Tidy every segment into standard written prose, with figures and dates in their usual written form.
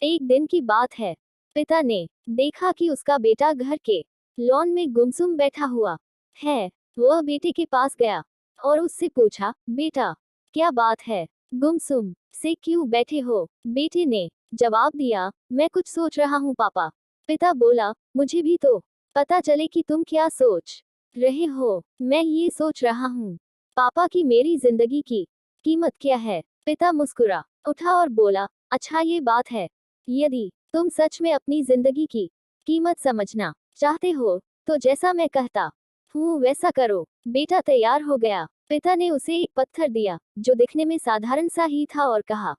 एक दिन की बात है। पिता ने देखा कि उसका बेटा घर के लॉन में गुमसुम बैठा हुआ है। वह बेटे के पास गया और उससे पूछा, बेटा, क्या बात है? गुमसुम से क्यों बैठे हो? बेटे ने जवाब दिया, मैं कुछ सोच रहा हूँ पापा। पिता बोला, मुझे भी तो पता चले कि तुम क्या सोच रहे हो। मैं ये सोच रहा हूँ पापा कि मेरी जिंदगी की कीमत क्या है। पिता मुस्कुरा उठा और बोला, अच्छा ये बात है। यदि तुम सच में अपनी जिंदगी की कीमत समझना चाहते हो तो जैसा मैं कहता हूँ वैसा करो। बेटा तैयार हो गया। पिता ने उसे एक पत्थर दिया जो दिखने में साधारण सा ही था और कहा,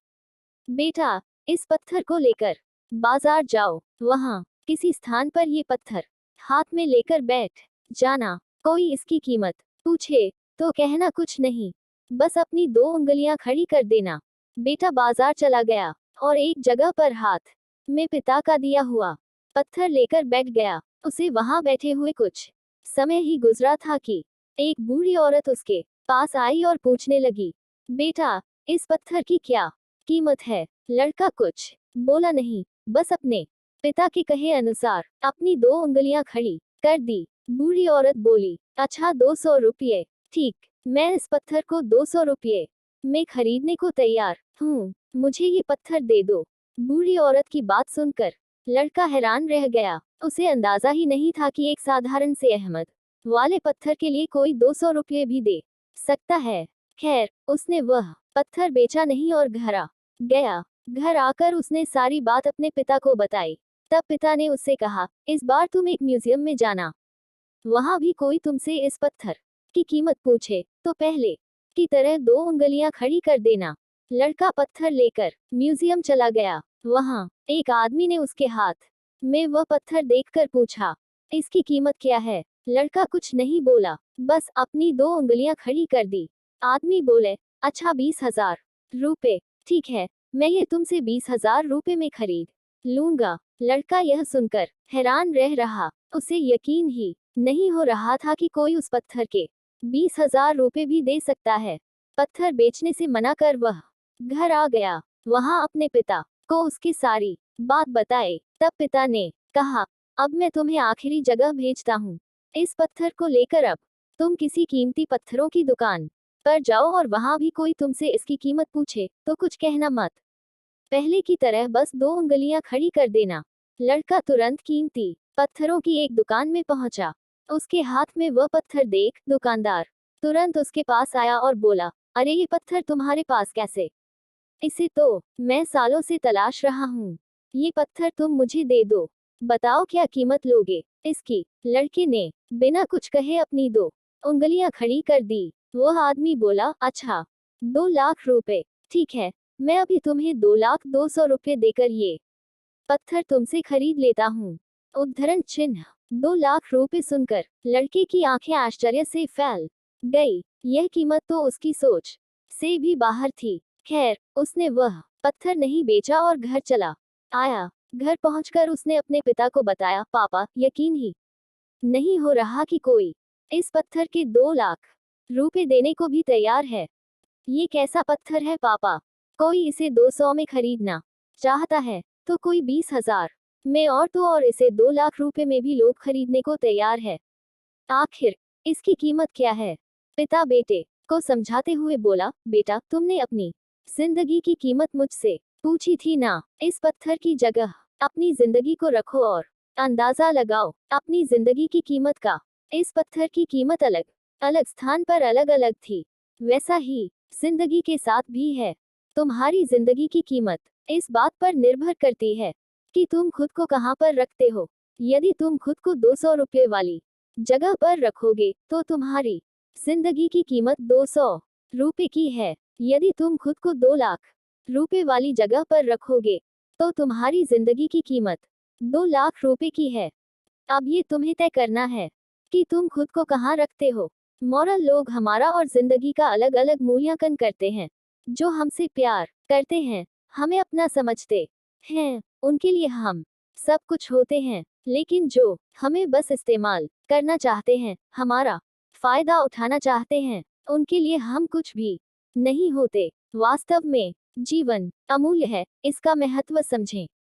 बेटा, इस पत्थर को लेकर बाजार जाओ। वहाँ किसी स्थान पर ये पत्थर हाथ में लेकर बैठ जाना। कोई इसकी कीमत पूछे तो कहना कुछ नहीं, बस अपनी 2 उंगलियां खड़ी कर देना। बेटा बाजार चला गया और एक जगह पर हाथ में पिता का दिया हुआ पत्थर लेकर बैठ गया। उसे वहां बैठे हुए कुछ समय ही गुजरा था कि एक बूढ़ी औरत उसके पास आई और पूछने लगी, बेटा, इस पत्थर की क्या कीमत है? लड़का कुछ बोला नहीं, बस अपने पिता के कहे अनुसार अपनी 2 उंगलियां खड़ी कर दी। बूढ़ी औरत बोली, अच्छा 200 रुपये। ठीक, मैं इस पत्थर को 200 रुपये में खरीदने को तैयार हूँ। मुझे ये पत्थर दे दो। बूढ़ी औरत की बात सुनकर लड़का हैरान रह गया। उसे अंदाजा ही नहीं था कि एक साधारण से अहमद वाले पत्थर के लिए कोई 200 रुपये भी दे सकता है। खैर, उसने वह पत्थर बेचा नहीं और घर आ गया। घर आकर उसने सारी बात अपने पिता को बताई। तब पिता ने उससे कहा, इस बार तुम एक म्यूजियम में जाना। वहां भी कोई तुमसे इस पत्थर की कीमत पूछे तो पहले की तरह 2 उंगलियां खड़ी कर देना। लड़का पत्थर लेकर म्यूजियम चला गया। वहां एक आदमी ने उसके हाथ में वह पत्थर देखकर पूछा, इसकी कीमत क्या है? लड़का कुछ नहीं बोला, बस अपनी 2 उंगलियां खड़ी कर दी। आदमी बोले, अच्छा 20,000 रुपए। ठीक है, मैं ये तुमसे 20,000 रुपए में खरीद लूंगा। लड़का यह सुनकर हैरान रह रहा। उसे यकीन ही नहीं हो रहा था कि कोई उस पत्थर के 20,000 रुपए भी दे सकता है। पत्थर बेचने से मना कर वह घर आ गया। वहां अपने पिता को उसकी सारी बात बताई। तब पिता ने कहा, अब मैं तुम्हें आखिरी जगह भेजता हूँ। इस पत्थर को लेकर अब तुम किसी कीमती पत्थरों की दुकान पर जाओ और वहां भी कोई तुमसे इसकी कीमत पूछे तो कुछ कहना मत। पहले की तरह बस 2 उंगलियां खड़ी कर देना। लड़का तुरंत कीमती पत्थरों की एक दुकान में पहुंचा। उसके हाथ में वह पत्थर देख दुकानदार तुरंत उसके पास आया और बोला, अरे ये पत्थर तुम्हारे पास कैसे? इसे तो मैं सालों से तलाश रहा हूँ। ये पत्थर तुम मुझे दे दो। बताओ क्या कीमत लोगे इसकी? लड़के ने बिना कुछ कहे अपनी 2 उंगलियां खड़ी कर दी। वह आदमी बोला, अच्छा 2 लाख रुपए। ठीक है, मैं अभी तुम्हें 2,02,00,000 रुपये देकर ये पत्थर तुमसे खरीद लेता हूँ। उद्धरण चिन्ह 2 लाख रुपए सुनकर लड़के की आंखें आश्चर्य से फैल गई। यह कीमत तो उसकी सोच से भी बाहर थी। खैर, उसने वह पत्थर नहीं बेचा और घर चला आया। घर पहुंचकर उसने अपने पिता को बताया, पापा, यकीन ही नहीं हो रहा कि कोई इस पत्थर के 2 लाख रुपए देने को भी तैयार है। ये कैसा पत्थर है पापा? कोई इसे 200 में खरीदना चाहता है तो कोई 20,000 में, और तो और इसे 2 लाख रुपए में भी लोग खरीदने को तैयार है। आखिर इसकी कीमत क्या है? पिता बेटे को समझाते हुए बोला, बेटा, तुमने अपनी जिंदगी की कीमत मुझसे पूछी थी ना। इस पत्थर की जगह अपनी जिंदगी को रखो और अंदाजा लगाओ अपनी जिंदगी की कीमत का। इस पत्थर की कीमत अलग अलग स्थान पर अलग अलग थी। वैसा ही जिंदगी के साथ भी है। तुम्हारी जिंदगी की कीमत इस बात पर निर्भर करती है कि तुम खुद को कहाँ पर रखते हो। यदि तुम खुद को 200 रुपये वाली जगह पर रखोगे तो तुम्हारी जिंदगी की कीमत 200 रुपये की है। यदि तुम खुद को 2 लाख रुपए वाली जगह पर रखोगे तो तुम्हारी जिंदगी की कीमत 2 लाख रुपए की है। अब ये तुम्हें तय करना है कि तुम खुद को कहाँ रखते हो। मॉरल, लोग हमारा और जिंदगी का अलग अलग मूल्यांकन करते हैं। जो हमसे प्यार करते हैं, हमें अपना समझते हैं, उनके लिए हम सब कुछ होते हैं। लेकिन जो हमें बस इस्तेमाल करना चाहते हैं, हमारा फायदा उठाना चाहते हैं, उनके लिए हम कुछ भी नहीं होते। वास्तव में जीवन अमूल्य है, इसका महत्व समझें।